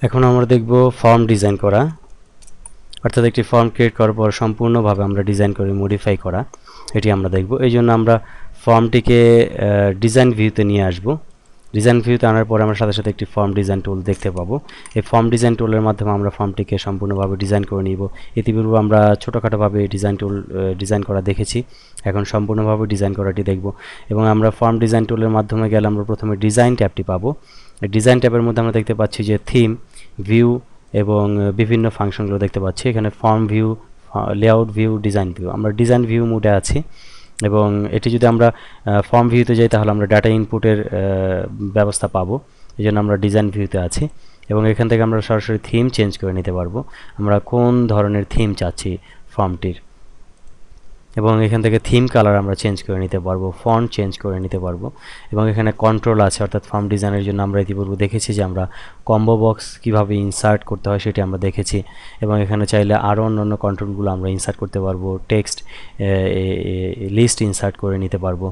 এখন আমরা দেখব ফর্ম ডিজাইন করা, অর্থাৎ একটি ফর্ম ক্রিয়েট করার পর সম্পূর্ণভাবে আমরা ডিজাইন করে মডিফাই করা, এটি আমরা দেখব। এই জন্য আমরা ফর্মটিকে ডিজাইন ভিউতে নিয়ে আসব। ডিজাইন ভিউতে আনার পরে আমরা সাথে সাথে একটি ফর্ম ডিজাইন টুল দেখতে পাবো। এই ফর্ম ডিজাইন টুলের মাধ্যমে আমরা ফর্মটিকে সম্পূর্ণভাবে ডিজাইন করে নিব। ইতিপূর্বে আমরা ছোটোখাটোভাবে ডিজাইন করা দেখেছি, এখন সম্পূর্ণভাবে ডিজাইন করাটি দেখব। এবং আমরা ফর্ম ডিজাইন টুলের মাধ্যমে গেলে আমরা প্রথমে ডিজাইন ট্যাবটি পাবো। ডিজাইন ট্যাবের মধ্যে আমরা দেখতে পাচ্ছি যে থিম, ভিউ এবং বিভিন্ন ফাংশনগুলো দেখতে পাচ্ছি। এখানে form view, layout view, design view. আমরা ডিজাইন ভিউ মোডে আছি এবং এটি যদি আমরা ফর্ম ভিউতে যাই তাহলে আমরা ডাটা ইনপুটের ব্যবস্থা পাবো। এই জন্য আমরা ডিজাইন ভিউতে আছি এবং এখান থেকে আমরা সরাসরি থিম চেঞ্জ করে নিতে পারবো, আমরা কোন ধরনের থিম চাচ্ছি ফর্মটির। এবং এখান থেকে থিম কালার আমরা চেঞ্জ করে নিতে পারবো, ফন্ট চেঞ্জ করে নিতে পারবো। এবং এখানে কন্ট্রোল আছে, অর্থাৎ ফর্ম ডিজাইনের জন্য আমরা ইতিপূর্বে দেখেছি যে আমরা কম্বো বক্স কীভাবে ইনসার্ট করতে হয় সেটি আমরা দেখেছি। এবং এখানে চাইলে আরও অন্যান্য কন্ট্রোলগুলো আমরা ইনসার্ট করতে পারবো, টেক্সট লিস্ট ইনসার্ট করে নিতে পারবো।